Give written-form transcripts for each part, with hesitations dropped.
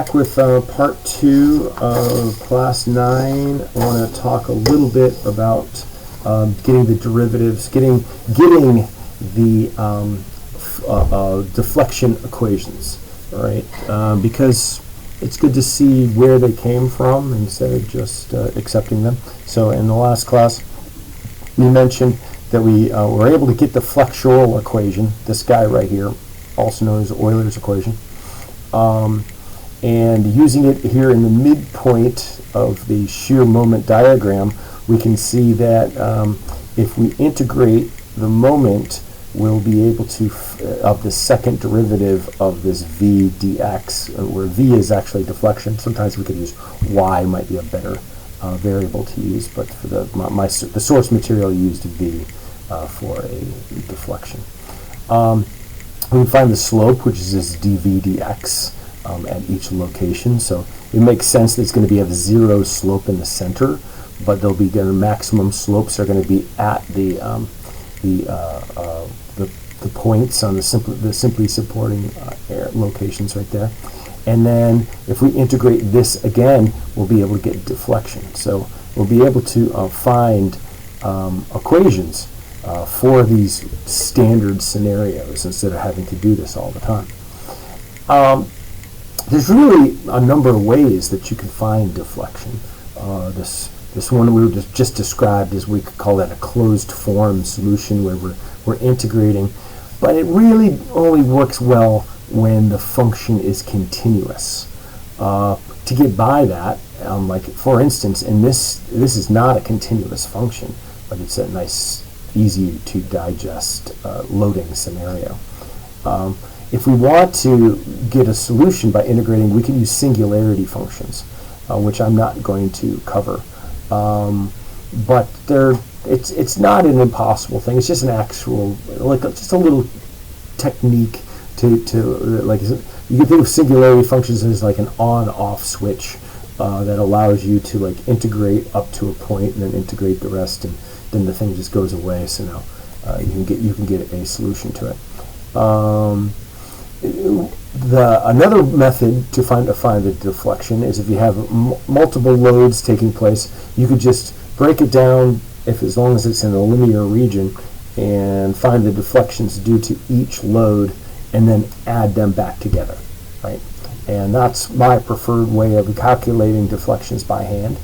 back with part 2 of class 9. I want to talk a little bit about getting the derivatives, getting the deflection equations, all right? Because it's good to see where they came from instead of just accepting them. So in the last class, we mentioned that we were able to get the flexural equation, this guy right here, also known as Euler's equation. And using it here in the midpoint of the shear moment diagram, we can see that if we integrate the moment, we'll be able to, of the second derivative of this v dx, where v is actually deflection. Sometimes we could use y, might be a better variable to use, but for the source material used v for a deflection. We can find the slope, which is this dv dx at each location. So it makes sense that it's going to be a zero slope in the center, but there'll be maximum slopes are going to be at the points on the simply supporting locations right there. And then if we integrate this again, we'll be able to get deflection. So we'll be able to find equations for these standard scenarios instead of having to do this all the time. There's really a number of ways that you can find deflection. This one we just described as, we could call that a closed form solution where we're integrating, but it really only works well when the function is continuous. To get by that, like for instance, in this is not a continuous function, but it's a nice, easy to digest loading scenario. If we want to get a solution by integrating, we can use singularity functions, which I'm not going to cover. But it's not an impossible thing. It's just an actual, just a little technique to like, you can think of singularity functions as like an on-off switch that allows you to like integrate up to a point and then integrate the rest, and then the thing just goes away. So now you can get a solution to it. Another method to find the deflection is if you have multiple loads taking place, you could just break it down, as long as it's in a linear region, and find the deflections due to each load and then add them back together, right? And that's my preferred way of calculating deflections by hand.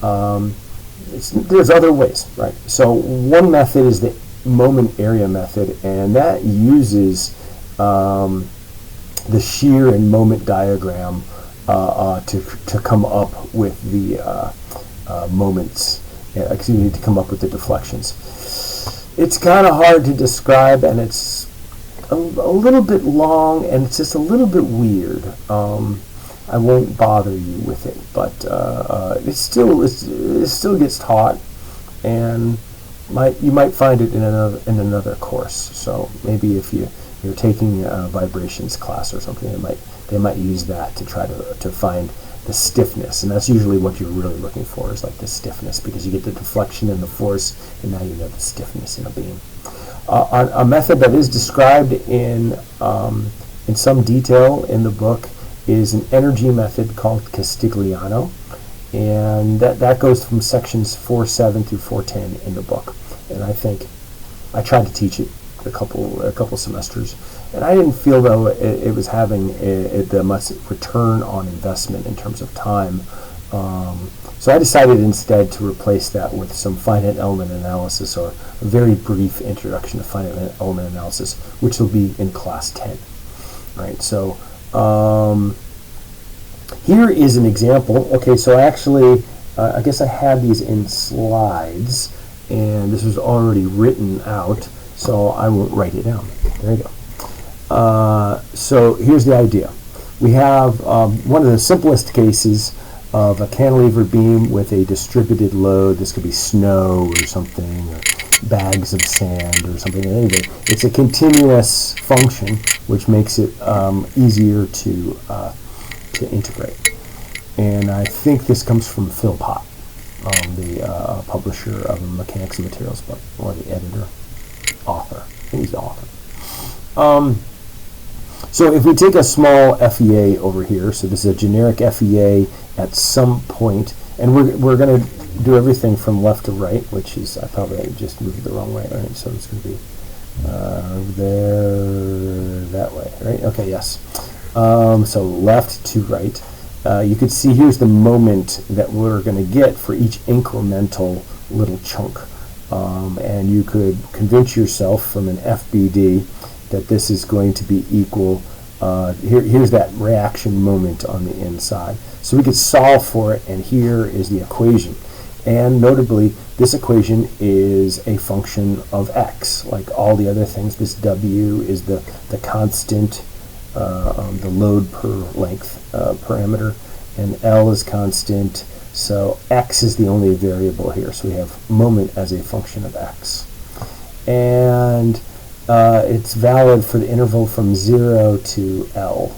There's other ways, right? So one method is the moment area method, and that uses the shear and moment diagram to come up with the moments, to come up with the deflections. It's kind of hard to describe, and it's a little bit long, and it's just a little bit weird. I won't bother you with it, but it still gets taught, and you might find it in another course. So maybe if you're taking a vibrations class or something, they might use that to try to find the stiffness, and that's usually what you're really looking for, is like the stiffness, because you get the deflection and the force, and now you know the stiffness in a beam. A method that is described in some detail in the book is an energy method called Castigliano, and that goes from sections 4.7 through 4.10 in the book. And I think I tried to teach it a couple semesters, and I didn't feel though it was having the much return on investment in terms of time. So I decided instead to replace that with some finite element analysis, or a very brief introduction to finite element analysis, which will be in class 10. Right. So here is an example. Okay. So actually, I guess I had these in slides, and this was already written out, so I won't write it down. There you go. So here's the idea. We have one of the simplest cases of a cantilever beam with a distributed load. This could be snow or something, or bags of sand or something. Anyway, it's a continuous function, which makes it easier to integrate. And I think this comes from Phil Pott, the publisher of the Mechanics and Materials book, or the editor, author. I think he's the author. So if we take a small FEA over here, so this is a generic FEA at some point, and we're going to do everything from left to right, which is, I probably just moved it the wrong way, right? So it's going to be there, that way, right? Okay, yes. So left to right. You could see here's the moment that we're going to get for each incremental little chunk. And you could convince yourself from an FBD that this is going to be equal. Here's that reaction moment on the inside. So we could solve for it, and here is the equation. And notably, this equation is a function of x, like all the other things. This W is the constant, the load per length parameter, and L is constant. So x is the only variable here. So we have moment as a function of x. And it's valid for the interval from 0 to L.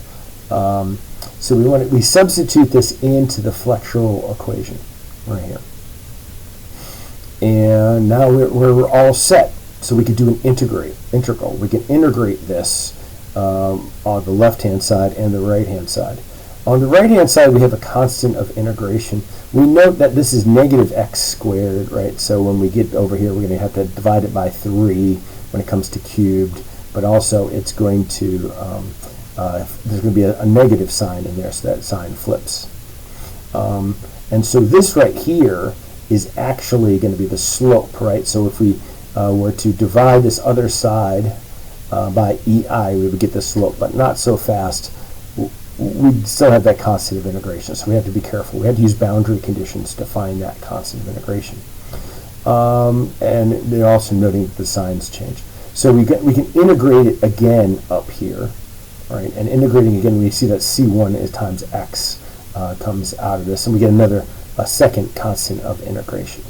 So we substitute this into the flexural equation right here. And now we're all set. So we could do an integral. We can integrate this on the left-hand side and the right-hand side. On the right-hand side, we have a constant of integration. We note that this is negative x squared, right? So when we get over here, we're going to have to divide it by 3 when it comes to cubed. But also, it's going to, there's going to be a negative sign in there, so that sign flips. And so this right here is actually going to be the slope, right? So if we were to divide this other side by EI, we would get the slope, but not so fast. We'd still have that constant of integration, so we have to be careful. We have to use boundary conditions to find that constant of integration. And they're also noting that the signs change. So we can integrate it again up here, right? And integrating again, we see that C1 is times x comes out of this, and we get a second constant of integration.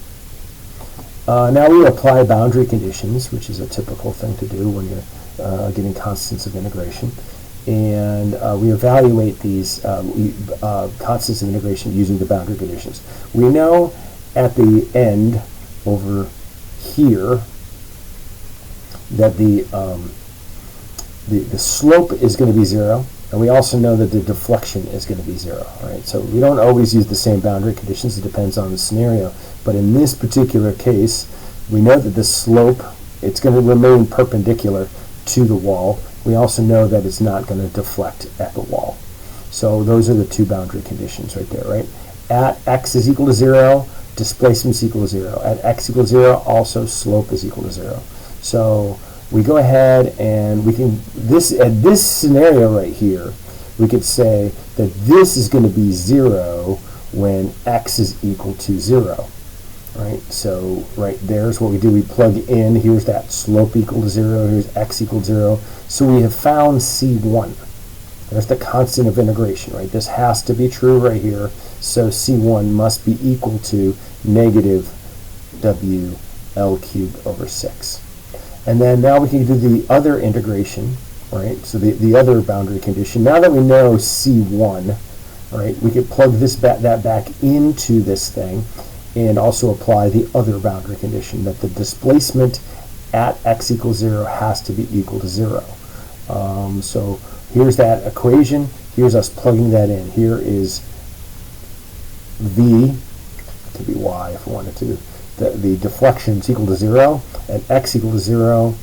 Now we apply boundary conditions, which is a typical thing to do when you're getting constants of integration. And we evaluate these constants of integration using the boundary conditions. We know at the end over here that the slope is going to be 0, and we also know that the deflection is going to be 0. Right? So we don't always use the same boundary conditions. It depends on the scenario. But in this particular case, we know that the slope, it's going to remain perpendicular to the wall. We also know that it's not going to deflect at the wall. So those are the two boundary conditions right there, right? At x is equal to 0, displacement is equal to 0. At x equals 0, also slope is equal to 0. So we go ahead and we can, at this scenario right here, we could say that this is going to be 0 when x is equal to 0. Right, so right there's what we do. We plug in. Here's that slope equal to 0. Here's x equal to 0. So we have found C1. There's the constant of integration. Right, this has to be true right here. So C1 must be equal to negative WL cubed over 6. And then now we can do the other integration. Right, so the other boundary condition. Now that we know C1, right, we could plug that back into this thing, and also apply the other boundary condition that the displacement at x equals 0 has to be equal to 0. So here's that equation. Here's us plugging that in. Here is V, it could be y if we wanted to. The deflection is equal to 0, and x equal to 0,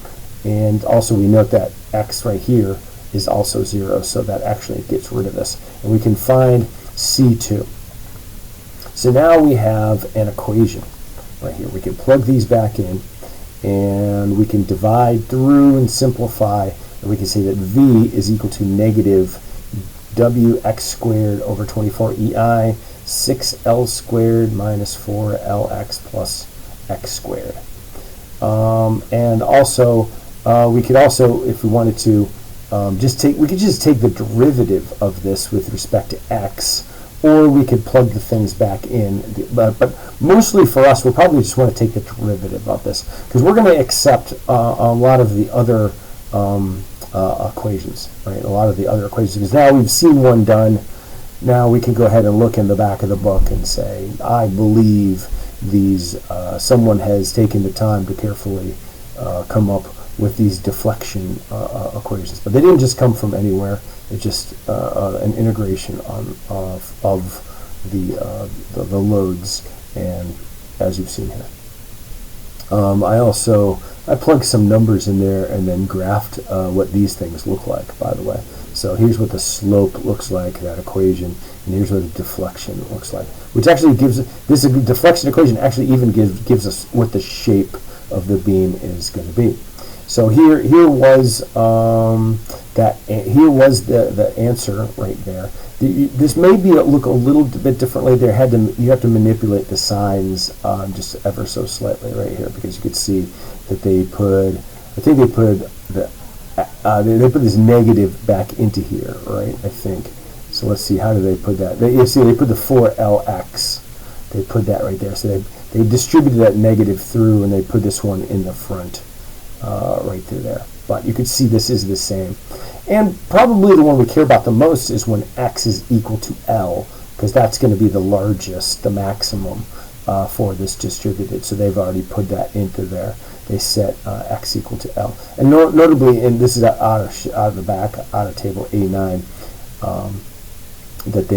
and also we note that x right here is also 0, so that actually gets rid of this. And we can find C2. So now we have an equation right here. We can plug these back in, and we can divide through and simplify, and we can say that V is equal to negative WX squared over 24EI, 6L squared minus 4LX plus X squared. And also, we could also, if we wanted to, we could just take the derivative of this with respect to x, or we could plug the things back in. But mostly for us, we'll probably just want to take the derivative of this, because we're going to accept a lot of the other equations, right? A lot of the other equations, because now we've seen one done. Now we can go ahead and look in the back of the book and say, I believe these, someone has taken the time to carefully come up with these deflection equations. But they didn't just come from anywhere. It's just an integration of the loads, and as you've seen here. I plugged some numbers in there and then graphed what these things look like, by the way. So here's what the slope looks like, that equation, and here's what the deflection looks like, which actually gives, this deflection equation actually even gives us what the shape of the beam is going to be. So here was the answer right there. This may look a little bit differently. You have to manipulate the signs just ever so slightly right here, because you could see that they put this negative back into here, right? I think. So let's see, how do they put that? You see, they put the 4LX. They put that right there. So they distributed that negative through, and they put this one in the front, right through there. But you can see this is the same. And probably the one we care about the most is when X is equal to L, because that's going to be the largest, the maximum for this distributed. So they've already put that into there. They set X equal to L. And notably, and this is out of the back, out of table A9, that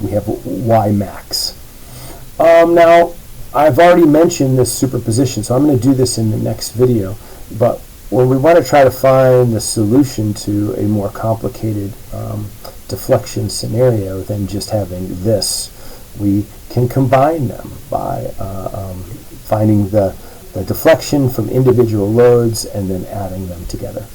we have Y max. Now, I've already mentioned this superposition, so I'm going to do this in the next video. But when we want to try to find the solution to a more complicated deflection scenario than just having this, we can combine them by finding the deflection from individual loads and then adding them together.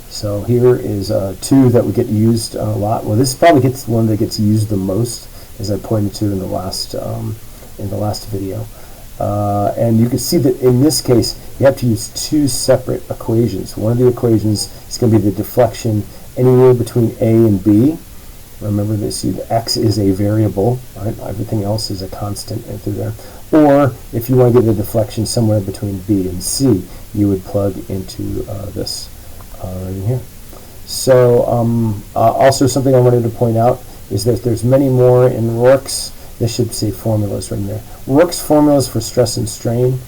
So here is two that would get used a lot. Well, this probably gets one that gets used the most, as I pointed to in the last video. And you can see that in this case, you have to use two separate equations. One of the equations is going to be the deflection anywhere between A and B. Remember this, the X is a variable, right? Everything else is a constant through there. Or if you want to get the deflection somewhere between B and C, you would plug into this right in here. So also something I wanted to point out is that there's many more in Rourke's. This should say formulas right in there. Rourke's formulas for stress and strain.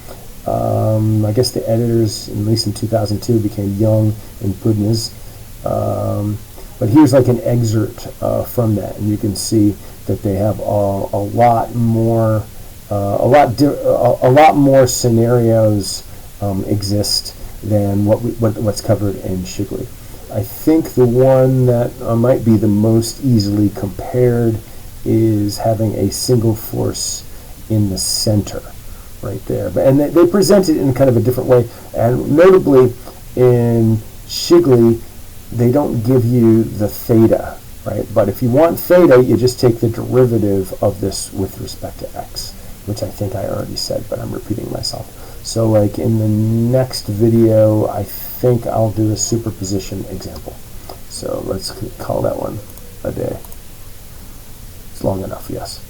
I guess the editors, at least in 2002, became Young and Budynas. But here's like an excerpt from that, and you can see that they have a lot more scenarios exist than what's covered in Shigley. I think the one that might be the most easily compared is having a single force in the center right there. And they present it in kind of a different way. And notably, in Shigley, they don't give you the theta, right? But if you want theta, you just take the derivative of this with respect to x, which I think I already said, but I'm repeating myself. So like in the next video, I think I'll do a superposition example. So let's call that one a day. It's long enough, yes.